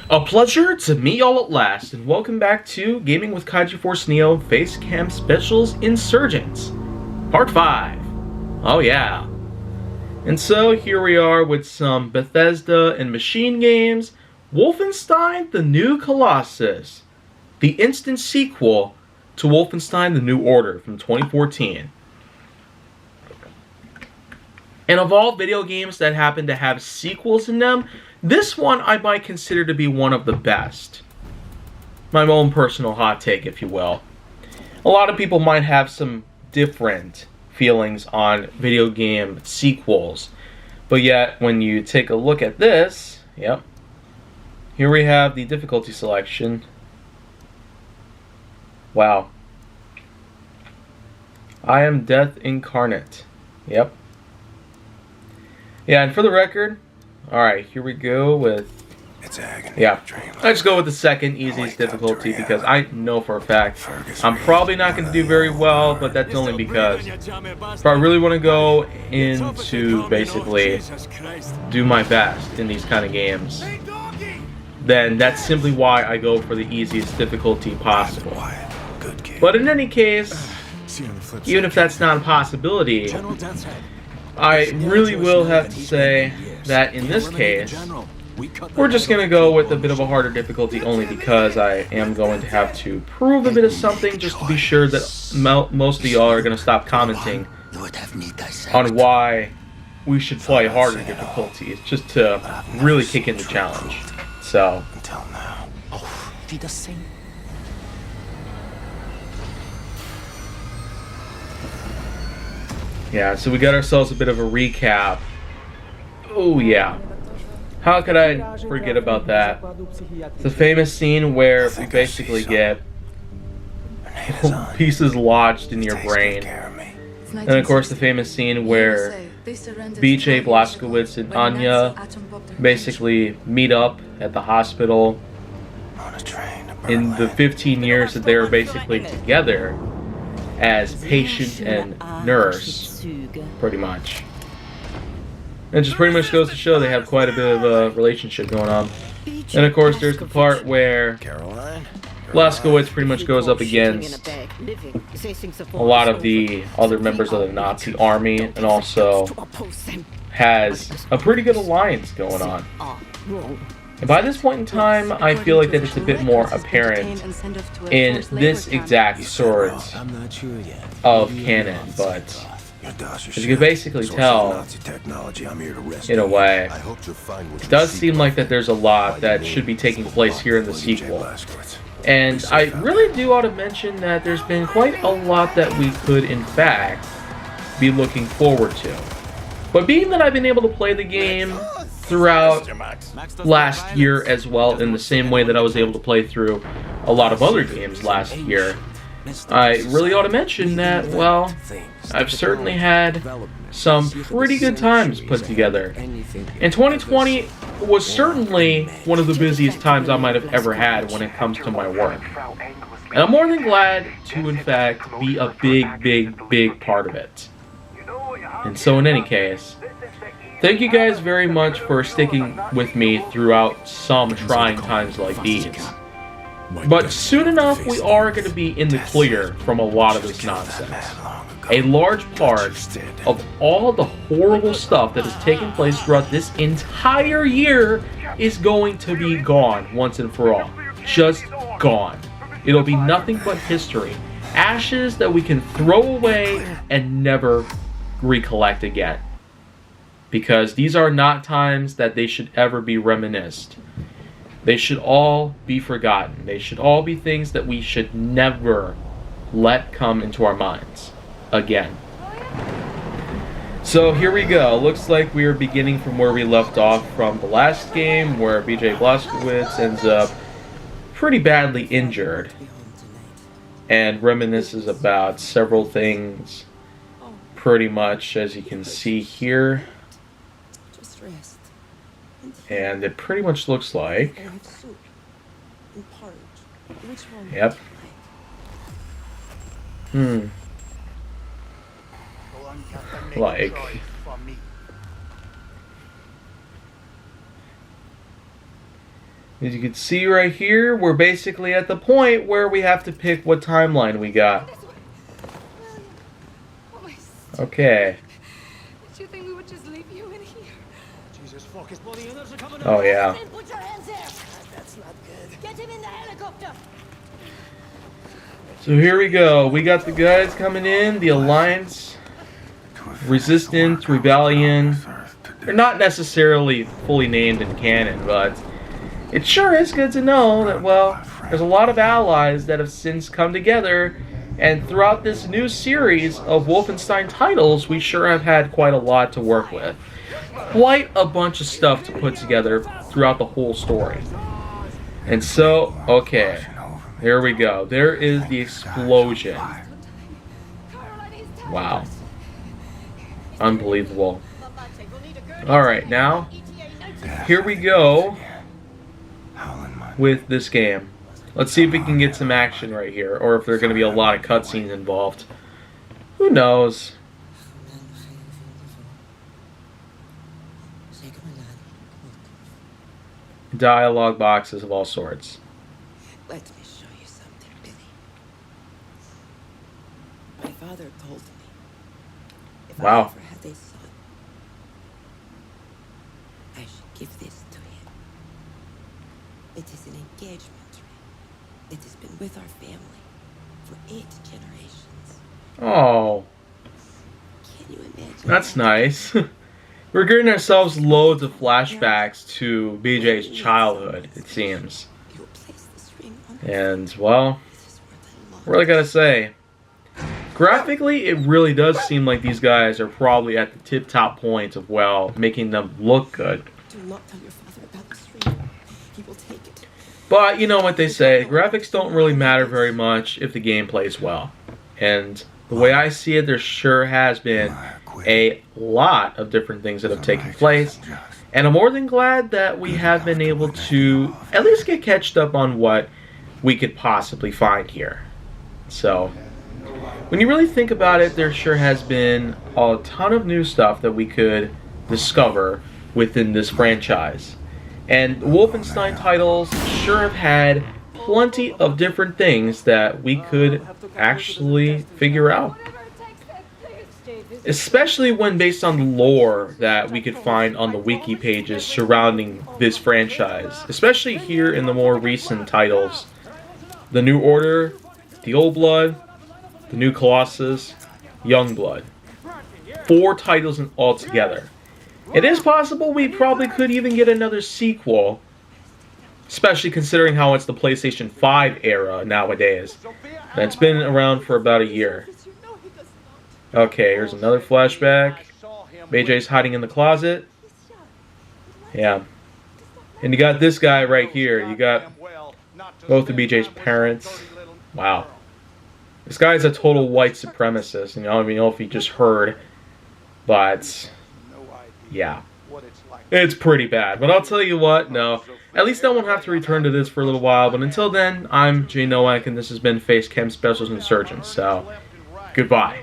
A pleasure to meet y'all at last, and welcome back to Gaming with KaijuForceNeo Facecam Specials Insurgence, Part 5. Oh yeah. And so here we are with some Bethesda and Machine games, Wolfenstein: The New Colossus, the instant sequel to Wolfenstein: The New Order from 2014. And of all video games that happen to have sequels in them, this one I might consider to be one of the best. My own personal hot take, if you will. A lot of people might have some different feelings on video game sequels. But yet, when you take a look at this, yep, here we have the difficulty selection. Wow. I am Death Incarnate. Yep. Yeah, and for the record, alright, here we go with... It's agony. Yeah, I just go with the second easiest difficulty because I know for a fact I'm probably not going to do very well, but that's only because if I really want to go into basically do my best in these kind of games, then that's simply why I go for the easiest difficulty possible. But in any case, even if that's not a possibility, I really will have to say that in this case, we're just going to go with a bit of a harder difficulty only because I am going to have to prove a bit of something just to be sure that most of y'all are going to stop commenting on why we should play harder difficulties just to really kick in the challenge. So, Until now. yeah, so we got ourselves a bit of a recap. Oh yeah. How could I forget about that? It's a famous scene where we basically get pieces lodged in your brain. And of course the famous scene where BJ Blazkowicz and Anya basically meet up at the hospital in the 15 years that they were basically together as patient and nurse, pretty much. It just pretty much goes to show they have quite a bit of a relationship going on. And of course there's the part where Blazkowicz pretty much goes up against a lot of the other members of the Nazi army and also has a pretty good alliance going on. And by this point in time, I feel like that it's a bit more apparent in this exact sort of canon, but as you can basically tell, in a way, it does seem like that there's a lot that should be taking place here in the sequel. And I really do ought to mention that there's been quite a lot that we could, in fact, be looking forward to. But being that I've been able to play the game throughout last year as well, in the same way that I was able to play through a lot of other games last year, I really ought to mention that, well, I've certainly had some pretty good times put together. And 2020 was certainly one of the busiest times I might have ever had when it comes to my work. And I'm more than glad to, in fact, be a big part of it. And so in any case, thank you guys very much for sticking with me throughout some trying times like these. But soon enough, we are going to be in the clear from a lot of this nonsense. A large part of all the horrible stuff that has taken place throughout this entire year is going to be gone once and for all. Just gone. It'll be nothing but history. Ashes that we can throw away and never recollect again. Because these are not times that they should ever be reminisced. They should all be forgotten. They should all be things that we should never let come into our minds again. So here we go. Looks like we are beginning from where we left off from the last game, where BJ Blazkowicz ends up pretty badly injured and reminisces about several things, pretty much as you can see here. And it pretty much looks like, yep. Like, As you can see right here, we're basically at the point where we have to pick what timeline we got. Okay. Did you think we would just leave you in here? Jesus, fuck, his bloody others are coming. Oh yeah. Put your hands there. That's not good. Get him in the helicopter. So here we go. We got the guys coming in, the Alliance, Resistance, Rebellion. They're not necessarily fully named in canon, but it sure is good to know that, well, there's a lot of allies that have since come together, and throughout this new series of Wolfenstein titles, we sure have had quite a lot to work with. Quite a bunch of stuff to put together throughout the whole story. And so, okay, here we go. There is the explosion. Wow. Unbelievable. Alright, now, here we go with this game. Let's see if we can get some action right here, or if there are going to be a lot of cutscenes involved. Who knows? Dialogue boxes of all sorts. Let me show you something, Billy. My father told me if I ever had a son, I should give this to him. It is an engagement ring. It has been with our family for 8 generations. Oh, Can you imagine? that's nice. We're getting ourselves loads of flashbacks to BJ's childhood, it seems. You will place this ring on the And, well, This is worth a lot. really gotta say, graphically, it really does seem like these guys are probably at the tip-top point of, well, making them look good. Do not tell your father about this ring. He will take it. But, you know what they say, graphics don't really matter very much if the game plays well. And the way I see it, there sure has been a lot of different things that have taken place. And I'm more than glad that we have been able to at least get catched up on what we could possibly find here. So, when you really think about it, there sure has been a ton of new stuff that we could discover within this franchise. And the Wolfenstein titles sure have had plenty of different things that we could actually figure out. Especially when based on the lore that we could find on the wiki pages surrounding this franchise. Especially here in the more recent titles. The New Order, the Old Blood, the New Colossus, Young Blood. 4 titles altogether. It is possible we probably could even get another sequel. Especially considering how it's the PlayStation 5 era nowadays. And it's been around for about a year. Okay, here's another flashback. BJ's hiding in the closet. Yeah. And you got this guy right here. You got both of BJ's parents. Wow. This guy's a total white supremacist. You know, I mean, I don't know if you just heard. But, yeah. It's pretty bad. But I'll tell you what, no. At least I won't have to return to this for a little while. But until then, I'm Jay Nowak, and this has been Facecam Specials Insurgence. So, goodbye.